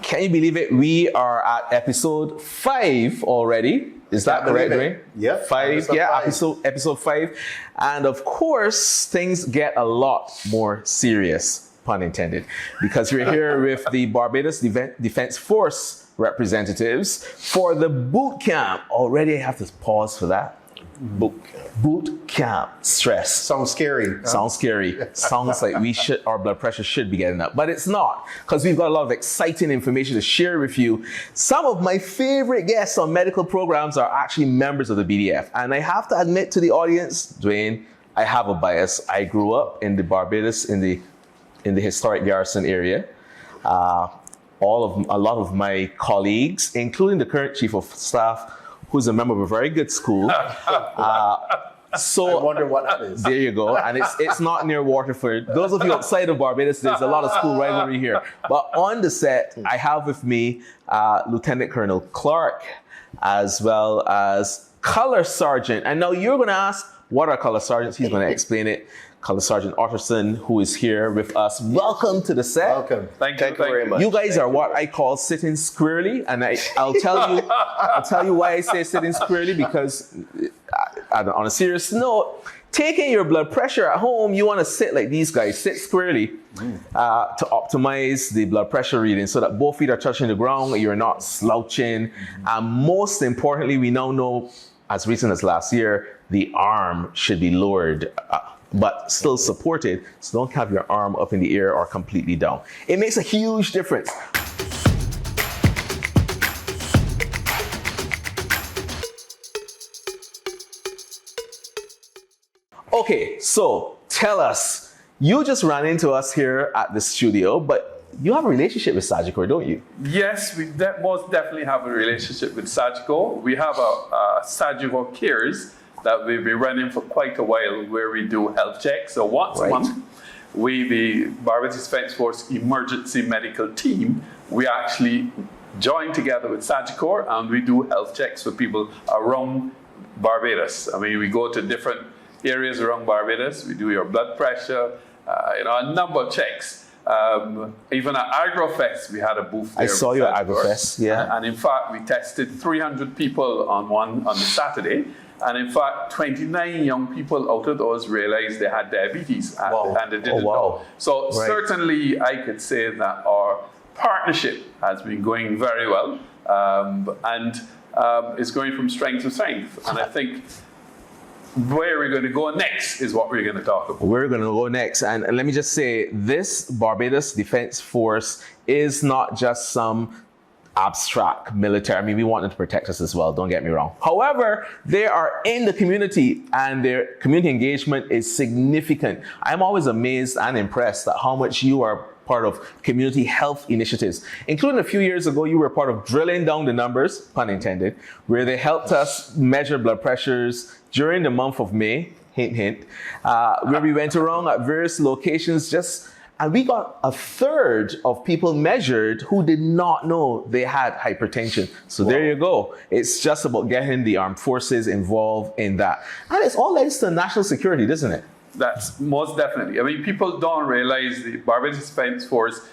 Can you believe it? We are at episode 5 already. Is that correct, Dwayne? Yeah. 5. Yeah, episode 5. And of course, things get a lot more serious, pun intended, because we're here with the Barbados Defence Force representatives for the boot camp. Already I have to pause for that. Boot camp. Stress. Sounds scary. Huh? Sounds scary. Sounds like our blood pressure should be getting up, but it's not, because we've got a lot of exciting information to share with you. Some of my favorite guests on medical programs are actually members of the BDF, and I have to admit to the audience, Dwayne, I have a bias. I grew up in the Barbados, in the historic Garrison area. A lot of my colleagues, including the current chief of staff, who's a member of a very good school. So I wonder what that is. There you go. And it's not near Waterford. Those of you outside of Barbados, there's a lot of school rivalry here. But on the set, I have with me Lieutenant Colonel Clarke, as well as Color Sergeant. And now you're going to ask, what are Color Sergeants? He's going to explain it. Color Sergeant Oughterson, who is here with us. Welcome to the set. Welcome. Thank you very much. You guys are what I call sitting squarely, and I'll tell you why I say sitting squarely, because on a serious note, taking your blood pressure at home, you want to sit like these guys, sit squarely to optimize the blood pressure reading so that both feet are touching the ground, you're not slouching. And most importantly, we now know, as recent as last year, the arm should be lowered, but still supported, so don't have your arm up in the air or completely down. It makes a huge difference. Okay, so tell us, you just ran into us here at the studio, but you have a relationship with Sagicor, don't you? Yes, we most definitely have a relationship with Sagicor. We have a Sago Cares that we've been running for quite a while, where we do health checks. So once a month, we, the Barbados Defence Force emergency medical team, we actually join together with Sagicor and we do health checks for people around Barbados. I mean, we go to different areas around Barbados. We do your blood pressure, a number of checks. Even at AgroFest, we had a booth there. I saw you at AgroFest, yeah. And in fact, we tested 300 people on the Saturday. And in fact, 29 young people out of those realized they had diabetes and they didn't know. So certainly I could say that our partnership has been going very well, and it's going from strength to strength. And I think where we're going to go next is what we're going to talk about. We're going to go next. And let me just say, this Barbados Defence Force is not just some abstract military. I mean, we want them to protect us as well, don't get me wrong. However, they are in the community and their community engagement is significant. I'm always amazed and impressed at how much you are part of community health initiatives, including a few years ago, you were part of drilling down the numbers, pun intended, where they helped us measure blood pressures during the month of May, hint, hint, where we went around at various locations and we got a third of people measured who did not know they had hypertension. So there you go. It's just about getting the armed forces involved in that. And it's all leads to national security, doesn't it? That's most definitely. I mean, people don't realize the Barbados Defence Force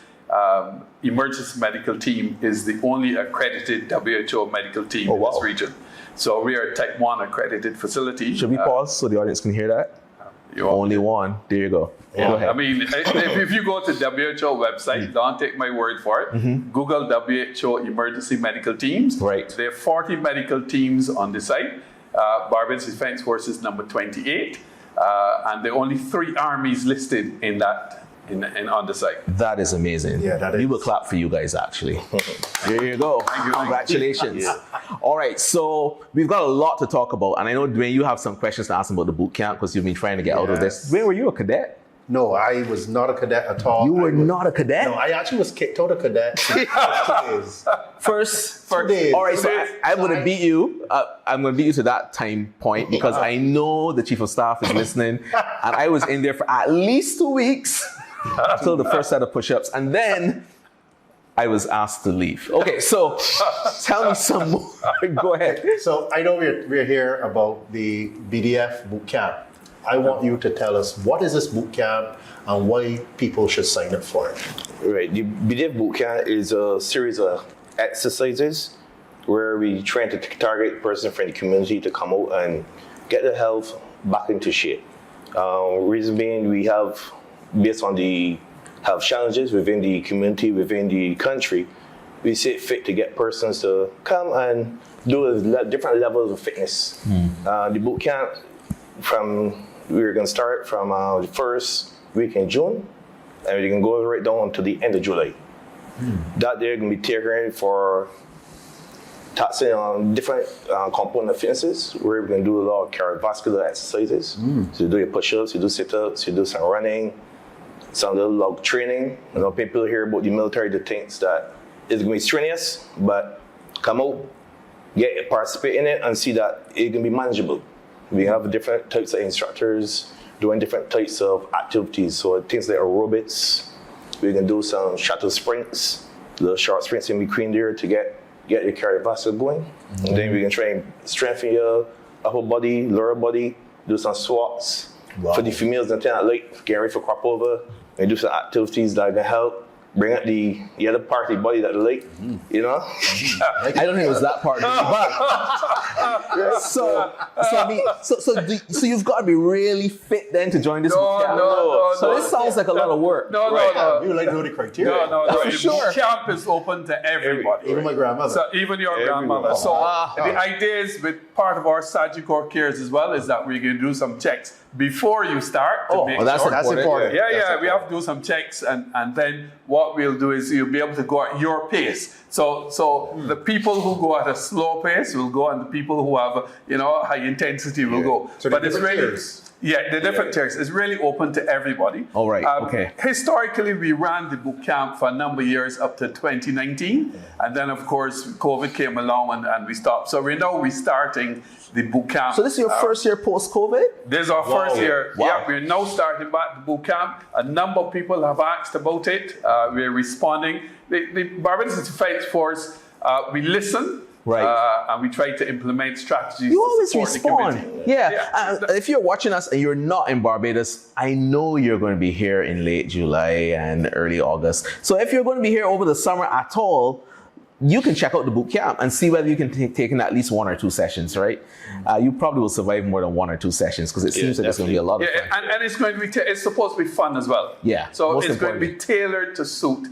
emergency medical team is the only accredited WHO medical team in this region. So we are a Type 1 accredited facility. Should we pause so the audience can hear that? Only one. There you go. Yeah. Go ahead. I mean, if you go to WHO website, don't take my word for it. Google WHO emergency medical teams. Right. There are 40 medical teams on the site. Barbados Defence Force is number 28. And there are only 3 armies listed in that on the site. That is amazing. Yeah, that is. We will clap for you guys, actually. There you go. Thank you. Congratulations. Yeah. All right, so we've got a lot to talk about. And I know, Dwayne, you have some questions to ask about the boot camp because you've been trying to get out of this. Dwayne, were you a cadet? No, I was not a cadet at all. You were not a cadet? No, I actually was kicked out of cadet First 2 days. All right, so I'm going to beat you. I'm going to beat you to that time point because I know the chief of staff is listening. And I was in there for at least 2 weeks until the first set of push-ups. And then I was asked to leave. Okay, so tell me some more. Go ahead. So I know we're here about the BDF Boot Camp. I want you to tell us what is this boot camp and why people should sign up for it. Right. The BDF Boot Camp is a series of exercises where we train to target person from the community to come out and get their health back into shape. Reason being, we have, based on the health challenges within the community, within the country, we see it fit to get persons to come and do different levels of fitness. The boot camp, we're going to start from the first week in June, and we can go right down to the end of July. That they're going to be taking for taxing on different component of fitnesses, where we're going to do a lot of cardiovascular exercises. So you do your push-ups, you do sit-ups, you do some running, some little log training. You know, people hear about the military, they think that it's going to be strenuous, but come out, participate in it, and see that it can be manageable. We have different types of instructors doing different types of activities. So things like aerobics, we can do some shuttle sprints, little short sprints in between there to get your cardiovascular going. And then we can try and strengthen your upper body, lower body, do some squats. For the females that like get ready for crop over, and do some activities that can help bring up the other part of the body that they like, you know? I don't think it was that part. But so you've got to be really fit then to join this boot camp. So this sounds like a lot of work. No. You like know the criteria. No. For sure. Boot camp is open to everybody. Even my grandmother. So even your grandmother. So the idea is, with part of our Sagicor Cares as well, is that we're going to do some checks before you start. That's important. Yeah, we have to do some checks, and then what we'll do is you'll be able to go at your pace. So the people who go at a slow pace will go, and the people who have high intensity will go. So but it's really tiers. the different tiers. It's really open to everybody. All right. Okay. Historically, we ran the boot camp for a number of years up to 2019, and then of course COVID came along and we stopped. So we're now restarting the boot camp. So this is your first year post-COVID? This is our first year. Wow. Yeah, we're now starting back the boot camp. A number of people have asked about it. We're responding. The Barbados Defence Force, we listen. Right. And we try to implement strategies. You to always support the respond. community. Yeah. If you're watching us and you're not in Barbados, I know you're going to be here in late July and early August. So if you're going to be here over the summer at all, you can check out the boot camp and see whether you can take in at least 1 or 2 sessions, right? You probably will survive more than 1 or 2 sessions because it seems like it's going to be a lot of fun. And it's going to be, it's supposed to be fun as well. Yeah. So it's going to be tailored to suit.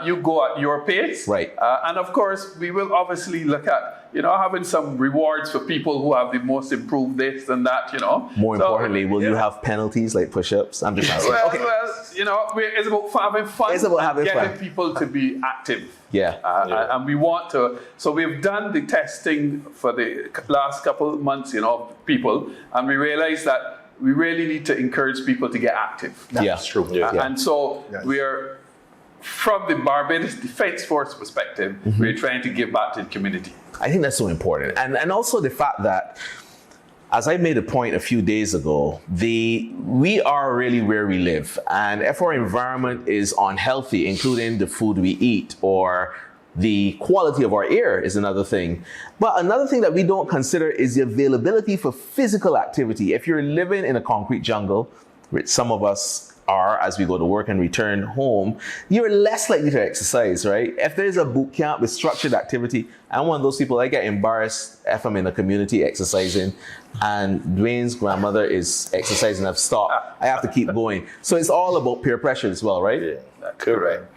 You go at your pace. Right. And of course, we will obviously look at, having some rewards for people who have the most improved this and that, More importantly, will you have penalties like push-ups? I'm just asking. It's about having fun. It's about having getting fun. people to be active. Yeah. And we want to, so we've done the testing for the last couple of months, people, and we realized that we really need to encourage people to get active. That's true. And so we are, from the Barbados Defence Force perspective, we're trying to give back to the community. I think that's so important. And also the fact that, as I made a point a few days ago, we are really where we live. And if our environment is unhealthy, including the food we eat or the quality of our air is another thing. But another thing that we don't consider is the availability for physical activity. If you're living in a concrete jungle, which some of us are as we go to work and return home, you're less likely to exercise, right? If there's a boot camp with structured activity, I'm one of those people, I get embarrassed if I'm in a community exercising and Dwayne's grandmother is exercising, I've stopped. I have to keep going. So it's all about peer pressure as well, right? Yeah. Correct.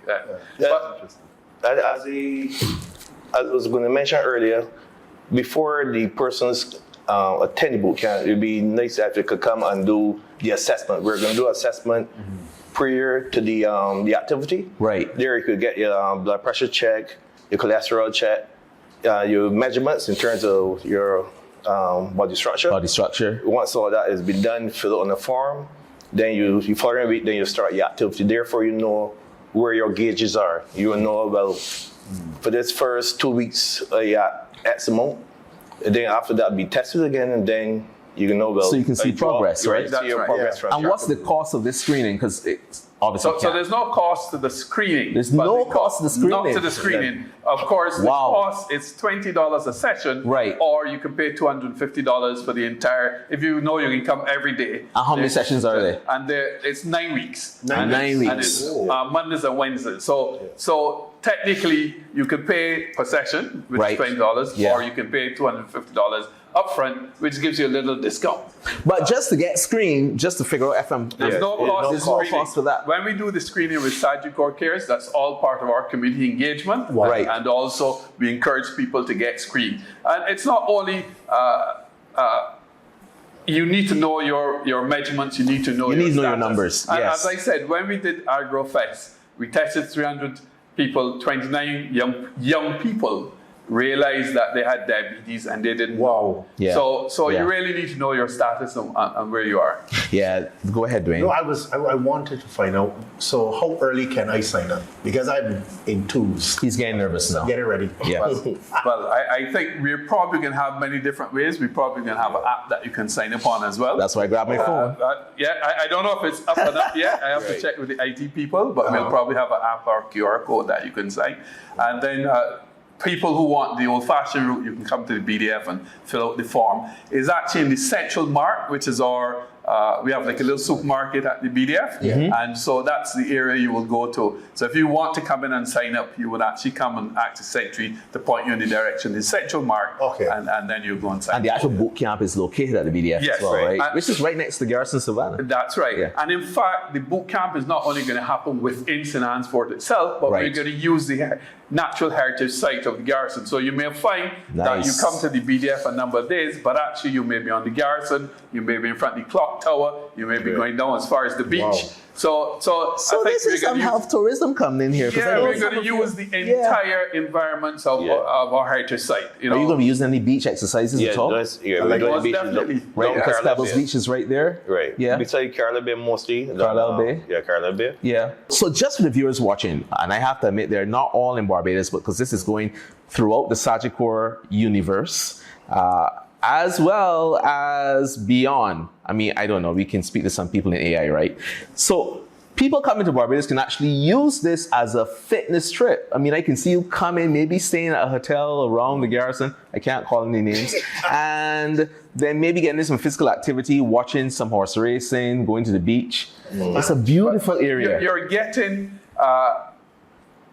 As I was going to mention earlier, before the persons attend the boot camp, it would be nice if they could come and do the assessment. We're going to do assessment prior to the activity. Right. There you could get your blood pressure check, your cholesterol check, your measurements in terms of your body structure. Once all that has been done, fill it on the form. Then you following week, then you start your activity. Therefore, you know where your gauges are. You will know, well, for this first 2 weeks, X amount. And then after that, be tested again, and then you can know, well. So you can see progress, right? See your progress. And what's the cost of this screening? Because obviously So there's no cost to the screening. There's but no cost to the screening. Not to the screening. Of course, the Wow. cost is $20 a session. Right. Or you can pay $250 for the entire, if you know you can come every day. And how many sessions are there? And it's 9 weeks. 9 weeks. And it's Mondays and Wednesdays. So technically, you can pay per session, which Right. is $20, Yeah. or you can pay $250 upfront, which gives you a little discount. But just to get screened, just to figure out if I'm... There's no cost. There's no cost for that. When we do the screening with Sago Cares, that's all part of our community engagement. Right. And also, we encourage people to get screened. And it's not only... you need to know your measurements. You need to know your status. numbers. And Yes. as I said, when we did AgroFest, we tested 300 people, 29 young people realized that they had diabetes and they didn't. Wow. Yeah. So Yeah. you really need to know your status and where you are. Yeah, go ahead, Dwayne. No, I wanted to find out, so how early can I sign up? Because I'm in twos. He's getting nervous now. Get it ready. Yeah. Well, I think we're probably going to have many different ways. We're probably going to have an app that you can sign up on as well. That's why I grabbed my phone. I don't know if it's up and up yet. I have to check with the IT people, but we'll probably have an app or QR code that you can sign. And then people who want the old-fashioned route, you can come to the BDF and fill out the form. It's actually in the Central Mart, which is our, we have like a little supermarket at the BDF. And so that's the area you will go to. So if you want to come in and sign up, you would actually come and ask the secretary to point you in the direction of the Central Mart. Okay. And then you go and sign And the up. actual boot camp is located at the BDF Yes, as well, right. right? Which is right next to Garrison, Savannah. That's right. Yeah. And in fact, the boot camp is not only going to happen within St. Anne's Fort itself, but Right. we're going to use the natural heritage site of the Garrison. So you may find that you Nice. come to the BDF a number of days, but actually you may be on the Garrison, you may be in front of the clock tower, you may be going down as far as the beach. Wow. So So I think this is we're some going to health tourism coming in here. 'cause I yeah, know we're some going to of you- use the entire environments of our heritage site. You Are you know, going to be using any beach exercises Yeah, at all? we're Most doing beaches definitely. Right, because Carlisle Pebbles Bay. Beach is right there. Right. Yeah. Beside Carlisle Bay mostly. Carlisle Bay? Yeah, Carlisle Bay. Yeah. So just for the viewers watching, and I have to admit they're not all in Barbados, but because this is going throughout the Sagicor universe, as well as beyond. I mean, I don't know. We can speak to some people in AI, right? So people coming to Barbados can actually use this as a fitness trip. I mean, I can see you coming, maybe staying at a hotel around the Garrison. I can't call any names. And then maybe getting some physical activity, watching some horse racing, going to the beach. It's a beautiful area. You're getting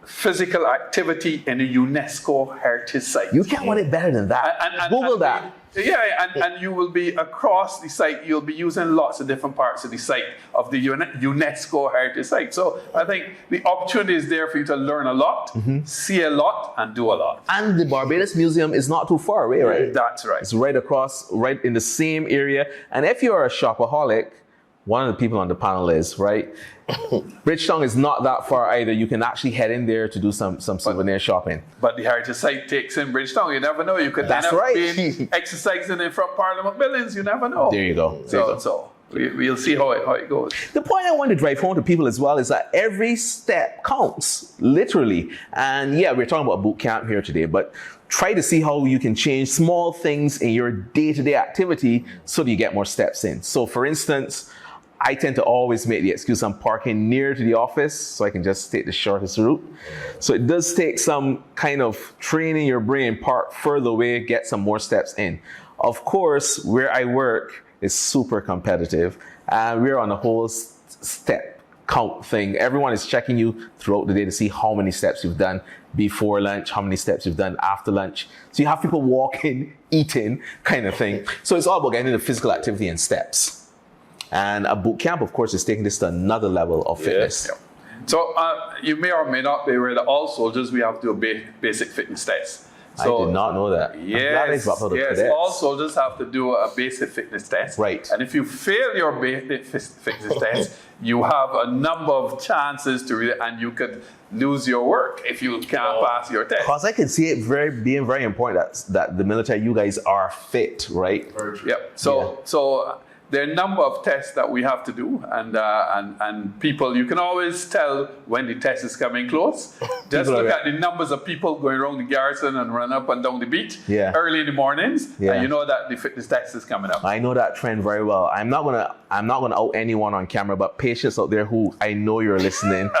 physical activity in a UNESCO heritage site. You can't want it better than that. Google that. Yeah, and you will be across the site. You'll be using lots of different parts of the site of the UNESCO heritage site. So I think the opportunity is there for you to learn a lot, see a lot, and do a lot. And the Barbados Museum is not too far away, right? That's right. It's right across, right in the same area. And if you're a shopaholic, one of the people on the panel is, right? Bridgetown is not that far either. You can actually head in there to do some souvenir shopping. But the heritage site takes in Bridgetown. You never know. You could That's end up right. being exercising in front of Parliament buildings. You never know. There you go. There you go. So we'll see how it goes. The point I want to drive home to people as well is that every step counts, literally. And yeah, we're talking about boot camp here today, but try to see how you can change small things in your day-to-day activity so that you get more steps in. So for instance, I tend to always make the excuse I'm parking near to the office so I can just take the shortest route. So it does take some kind of training your brain, park further away, get some more steps in. Of course, where I work is super competitive and we're on a whole step count thing. Everyone is checking you throughout the day to see how many steps you've done before lunch, how many steps you've done after lunch. So you have people walking, eating kind of thing. So it's all about getting the physical activity and steps. And a boot camp, of course, is taking this to another level of fitness. Yeah. So you may or may not be aware that all soldiers, we have to do a basic fitness test. So, I did not know that. Yes, all soldiers have to do a basic fitness test. Right. And if you fail your basic fitness test, you have a number of chances to read it, and you could lose your work if you can't pass your test. Because I can see it being very important that the military, you guys are fit, right? Yep. So there are a number of tests that we have to do, and people, you can always tell when the test is coming close. Just look at the numbers of people going around the garrison and run up and down the beach early in the mornings, and you know that the fitness test is coming up. I know that trend very well. I'm not gonna out anyone on camera, but patients out there who I know you're listening,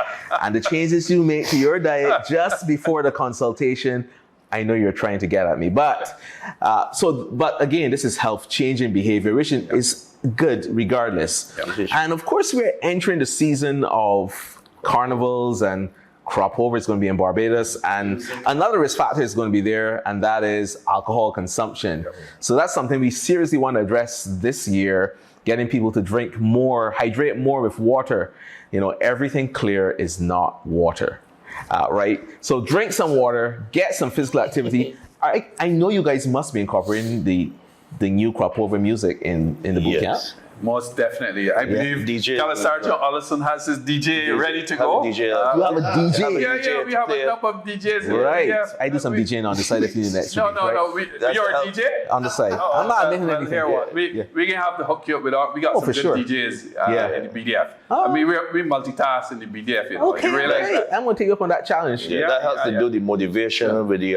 and the changes you make to your diet just before the consultation, I know you're trying to get at me. But but again, this is health changing behavior, which is good regardless. And of course, we're entering the season of carnivals, and crop over is going to be in Barbados, and another risk factor is going to be there, and that is alcohol consumption. So that's something we seriously want to address this year, getting people to drink more, hydrate more with water. You know, everything clear is not water, right? So drink some water, get some physical activity. I know you guys must be incorporating the new crop over music in the boot camp. Most definitely. I believe DJ, Sergeant Oughterson has his DJ ready to go. DJ, you have a DJ? Yeah, we have a number of DJs. Right. Yeah. I do some DJing on the side if you need next week. No. You're a DJ? On the side. I'm not admitting anything. Here, we can have to hook you up with we got some good DJs in the BDF. I mean, we multitask in the BDF, you know. Okay, you realize that? I'm going to take you up on that challenge. That helps to do the motivation with the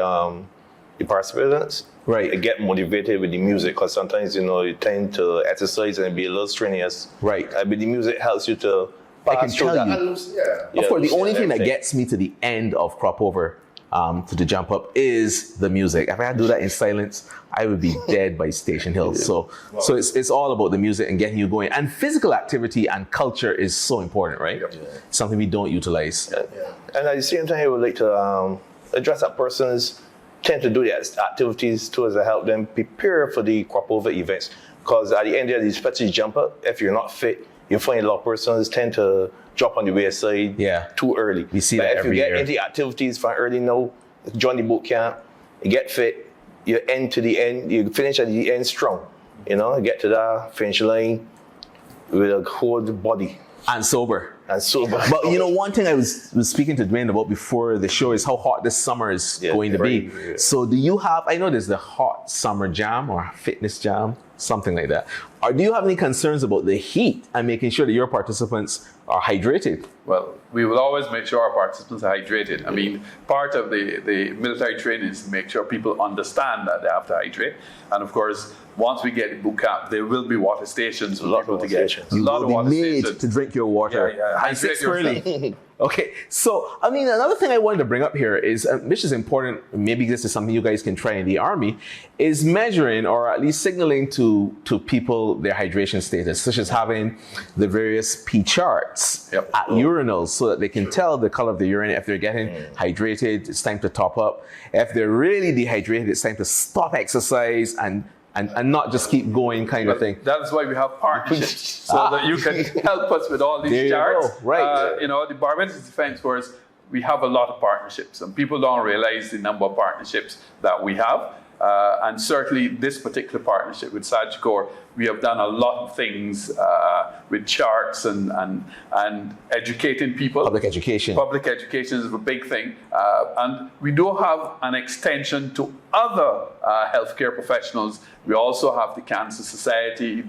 participants. Right. They get motivated with the music, because sometimes, you know, you tend to exercise and be a little strenuous. Right. But the music helps you to pass through that. Of course, the only thing that gets me to the end of crop over, to the jump up, is the music. If I had to do that in silence, I would be dead by Station Hill. So it's all about the music and getting you going. And physical activity and culture is so important, right? Something we don't utilize. And at the same time, I would like to address that person's tend to do the activities to help them prepare for the crop over events. Because at the end of the especially jumper, if you're not fit, you find a lot of persons tend to drop on the wayside too early. We see that every year. If you get into activities from early now, join the boot camp, you get fit, you end to the end, you finish at the end strong. You know, you get to that finish line with a whole body. And sober. But you know, one thing I was speaking to Dwayne about before the show is how hot this summer is going to be. So do you have, I know there's the hot summer jam or fitness jam, something like that. Or do you have any concerns about the heat and making sure that your participants are hydrated? Well, we will always make sure our participants are hydrated. I mean, part of the military training is to make sure people understand that they have to hydrate. And of course, once we get the boot camp, there will be water stations for people to get. You will be made to drink your water. And 6 early. Okay, so I mean, another thing I wanted to bring up here is, which is important, maybe this is something you guys can try in the Army, is measuring or at least signaling to people their hydration status, such as having the various P charts at urinals so that they can tell the color of the urine. If they're getting hydrated, it's time to top up. If they're really dehydrated, it's time to stop exercise and not just keep going kind of thing. That's why we have partnerships, so that you can help us with all these charts. Right. You know, the Barbados Defence Force, we have a lot of partnerships, and people don't realize the number of partnerships that we have. And certainly this particular partnership with Sagicor, we have done a lot of things with charts and educating people. Public education. Public education is a big thing. And we do have an extension to other healthcare professionals. We also have the Cancer Society.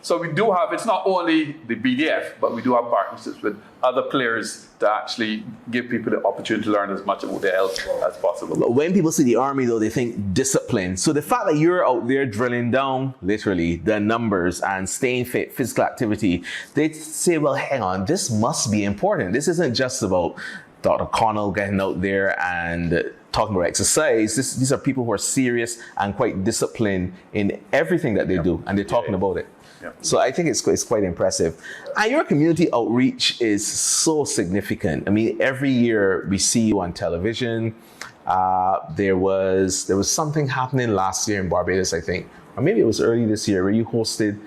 So we do have, it's not only the BDF, but we do have partnerships with other players to actually give people the opportunity to learn as much about their health as possible. When people see the Army, though, they think discipline. So the fact that you're out there drilling down, literally, the numbers and staying fit, physical activity, they say, well, hang on, this must be important. This isn't just about Dr. Connell getting out there and talking about exercise. These are people who are serious and quite disciplined in everything that they do, and they're talking about it. So I think it's quite impressive. And your community outreach is so significant. I mean, every year we see you on television. There was something happening last year in Barbados, I think, or maybe it was early this year, where you hosted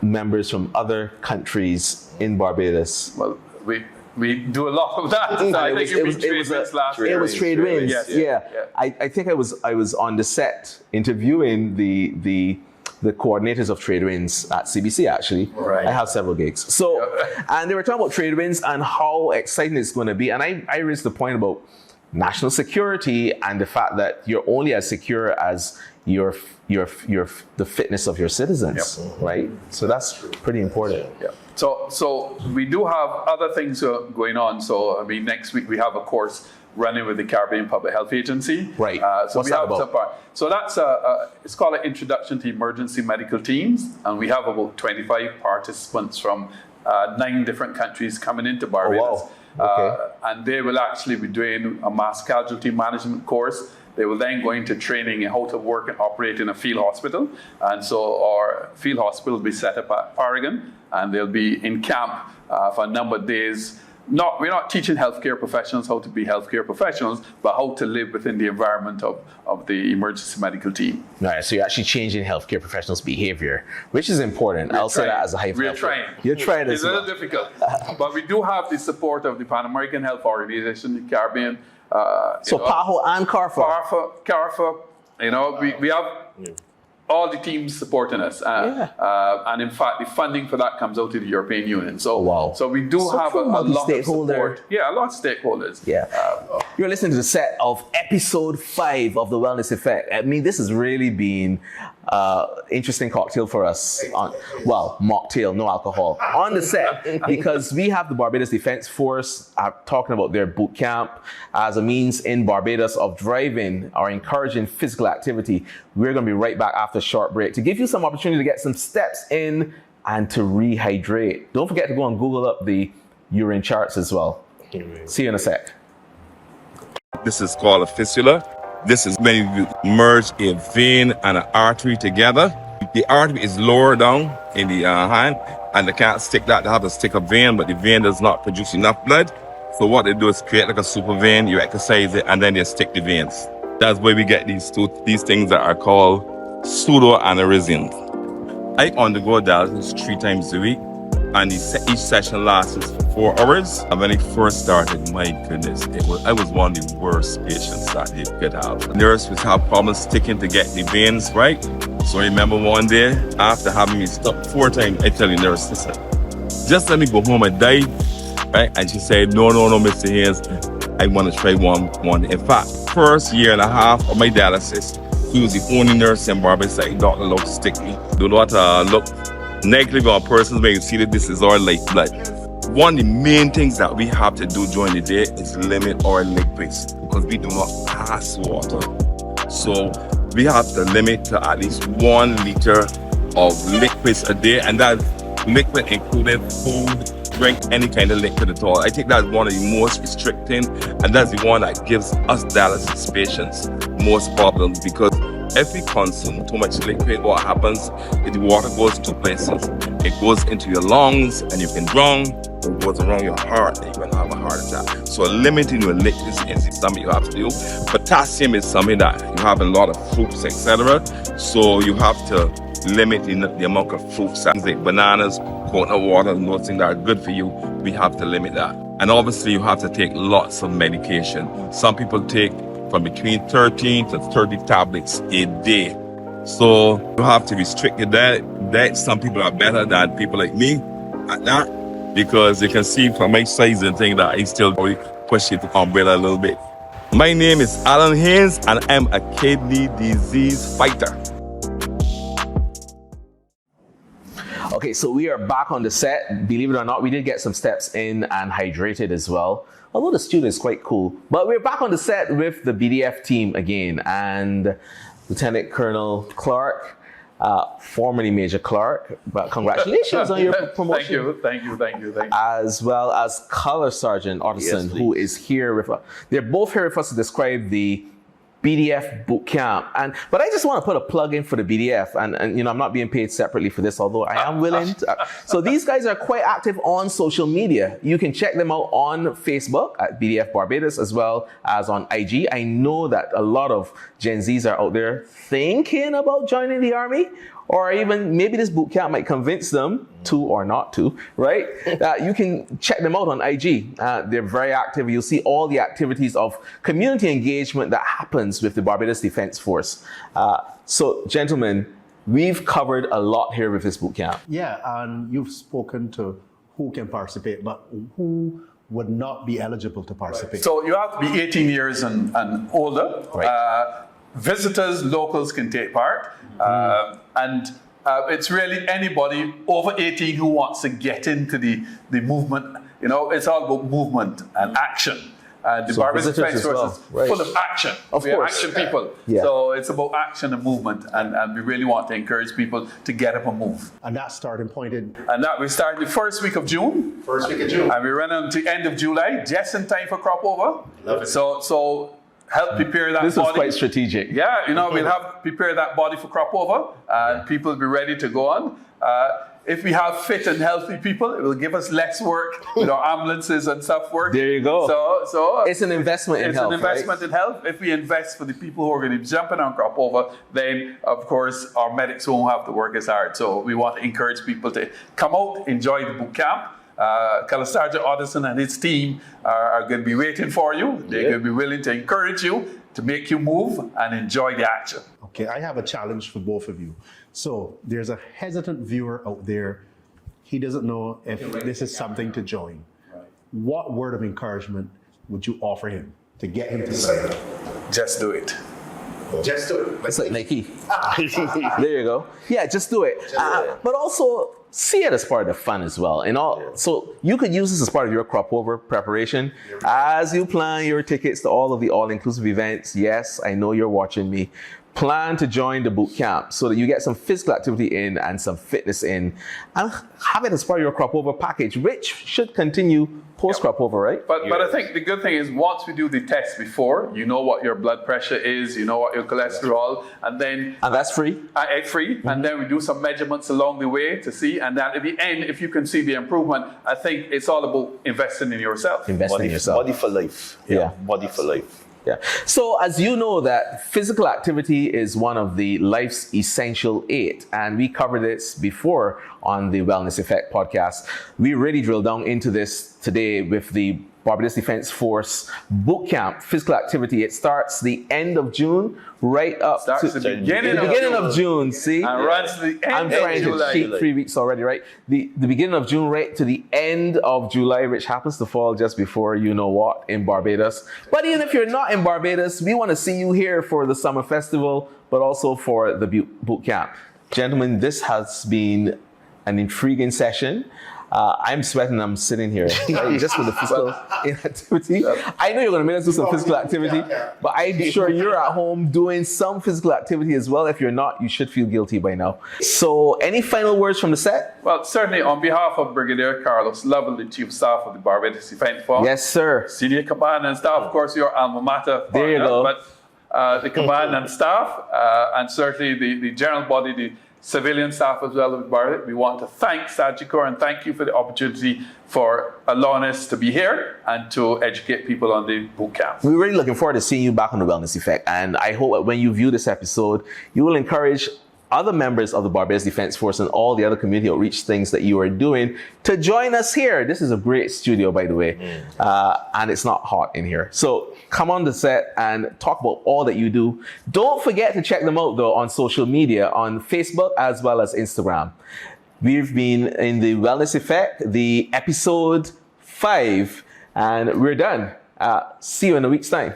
members from other countries in Barbados. Well, we do a lot of that. I think it was Trade Winds last year. It was Trade Winds. Yes. I think I was on the set interviewing the coordinators of Trade Winds at CBC, actually. Right. I have several gigs. So, and they were talking about Trade Winds and how exciting it's going to be. And I raised the point about national security and the fact that you're only as secure as the fitness of your citizens, right? So that's pretty important. Yeah. So we do have other things going on. So I mean, next week we have a course running with the Caribbean Public Health Agency. Right. So What's we that have about? So that's it's called an Introduction to Emergency Medical Teams, and we have about 25 participants from 9 different countries coming into Barbados. Oh, wow. Okay. And they will actually be doing a mass casualty management course. They will then go into training in how to work and operate in a field hospital. And so our field hospital will be set up at Paragon, and they'll be in camp for a number of days. We're not teaching healthcare professionals how to be healthcare professionals, but how to live within the environment of the emergency medical team. Right, so you're actually changing healthcare professionals' behavior, which is important. I'll say that as a We're trying. You're trying It's as a well. little difficult, but we do have the support of the Pan American Health Organization, the Caribbean. So PAHO and CARFA. CARFA, we have all the teams supporting us. And in fact, the funding for that comes out of the European Union. So, wow. So we do have a lot of support. Yeah, a lot of stakeholders. Yeah. You're listening to the set of episode 5 of The Wellness Effect. I mean, this has really been interesting cocktail for us. Mocktail, no alcohol. On the set, because we have the Barbados Defence Force talking about their boot camp as a means in Barbados of driving or encouraging physical activity. We're going to be right back after a short break to give you some opportunity to get some steps in and to rehydrate. Don't forget to go and Google up the urine charts as well. See you in a sec. This is called a fistula. This is when you merge a vein and an artery together. The artery is lower down in the hand, and they can't stick that. They have to stick a vein, but the vein does not produce enough blood. So what they do is create like a super vein, you exercise it, and then they stick the veins. That's where we get these things that are called pseudoaneurysms. I undergo dialysis 3 times a week, and each session lasts for 4 hours. And when it first started, my goodness, I was one of the worst patients that you could have. Nurses would have problems sticking to get the veins right. So I remember one day, after having me stuck 4 times, I tell the nurse, listen, just let me go home and die. Right? And she said, no, Mr. Hayes, I want to try one. In fact, first year and a half of my dialysis, he was the only nurse in Barbados that Dr. Look stick me. Do not look negative on persons when you see that this is our lifeblood. One of the main things that we have to do during the day is limit our liquids because we do not pass water. So we have to limit to at least 1 liter of liquids a day, and that liquid included food, drink, any kind of liquid at all. I think that's one of the most restricting, and that's the one that gives us dialysis patients most problems, because if we consume too much liquid, what happens is the water goes 2 places. It goes into your lungs and you can drown. It goes around your heart and you can have a heart attack. So limiting your liquids is something you have to do. Potassium is something that you have in a lot of fruits, etc. So you have to limit the amount of fruits, things like bananas, coconut water, and those things that are good for you. We have to limit that. And obviously you have to take lots of medication. Some people take from between 13 to 30 tablets a day. So you have to restrict your diet. Some people are better than people like me at that, because you can see from my size and thing that I still push it to umbrella a little bit. My name is Alan Haynes, and I'm a kidney disease fighter. Okay, so we are back on the set. Believe it or not, we did get some steps in and hydrated as well. Although the studio is quite cool. But we're back on the set with the BDF team again, and Lieutenant Colonel Clarke, formerly Major Clarke, but congratulations on your promotion. Thank you. As well as Color Sergeant Oughterson, who is here with us. They're both here with us to describe the BDF Boot Camp. But I just want to put a plug in for the BDF, and I'm not being paid separately for this, although I am willing to. So these guys are quite active on social media. You can check them out on Facebook at BDF Barbados, as well as on IG. I know that a lot of Gen Zs are out there thinking about joining the Army, or even maybe this boot camp might convince them to or not to, right? You can check them out on IG. They're very active. You'll see all the activities of community engagement that happens with the Barbados Defence Force. So, gentlemen, we've covered a lot here with this boot camp. Yeah, and you've spoken to who can participate, but who would not be eligible to participate? So you have to be 18 years and older. Right. Visitors, locals can take part. And it's really anybody over 18 who wants to get into the movement. You know, it's all about movement and action. The So Barbados visitors Defence as Force well. is Right. full of action. Of We are course. action people. Yeah. So it's about action and movement. And we really want to encourage people to get up and move. And that starting point in And that we start the first week of June. first week of June. And we run until end of July, just in time for crop over. Love it. So help prepare that This body. was quite strategic. Yeah, you know, we'll have prepare that body for crop over, and people will be ready to go on. If we have fit and healthy people, it will give us less work with our ambulances and stuff work. There you go. So It's an investment in it's health, an investment in health. If we invest for the people who are going to be jumping on crop over, then of course our medics won't have to work as hard. So we want to encourage people to come out, enjoy the boot camp. Sergeant Oughterson and his team are going to be waiting for you. They're going to be willing to encourage you, to make you move and enjoy the action. Okay, I have a challenge for both of you. So there's a hesitant viewer out there. He doesn't know if this is something to join. What word of encouragement would you offer him to get him to sign up? Just do it. Just do it. It's like Nike. There you go. Yeah, just do it. But also see it as part of the fun as well. And so you could use this as part of your crop over preparation as you plan your tickets to all of the all-inclusive events. Yes, I know you're watching me. Plan to join the boot camp so that you get some physical activity in and some fitness in, and have it as part of your crop over package, which should continue post crop over, right? But I think the good thing is once we do the test before, you know what your blood pressure is, you know what your cholesterol, and that's free. It's free, and then we do some measurements along the way to see, and then at the end, if you can see the improvement, I think it's all about investing in yourself. Invest in yourself. Body for life. Yeah. Body for life. Yeah. So as you know that physical activity is one of the life's essential 8, and we covered this before on the Wellness Effect podcast. We really drilled down into this today with the Barbados Defence Force Boot Camp Physical Activity. It starts the end of June right up Starts to the beginning of June. See? And runs to the I'm end of trying July. to cheat 3 weeks already, right? The beginning of June right to the end of July, which happens to fall just before you know what in Barbados. But even if you're not in Barbados, we want to see you here for the summer festival, but also for the boot camp. Gentlemen, this has been an intriguing session. I'm sweating, I'm sitting here right, just with the physical inactivity. I know you're going to make us do some physical activity, but I'm sure you're at home doing some physical activity as well. If you're not, you should feel guilty by now. So any final words from the set? Well, certainly on behalf of Brigadier Carlos Lovell, the Chief of Staff of the Barbados Defence Force. Yes, sir. Senior Command and Staff, of course, your alma mater. There you go. But the Command and Staff, and certainly the general body, the civilian staff as well of Barbados. We want to thank Sagicor and thank you for the opportunity for allowing us to be here and to educate people on the boot camp. We're really looking forward to seeing you back on the Wellness Effect. And I hope that when you view this episode, you will encourage other members of the Barbados Defence Force and all the other community outreach things that you are doing to join us here. This is a great studio, by the way, and it's not hot in here. So come on the set and talk about all that you do. Don't forget to check them out, though, on social media, on Facebook as well as Instagram. We've been in the Wellness Effect, the episode 5, and we're done. See you in a week's time.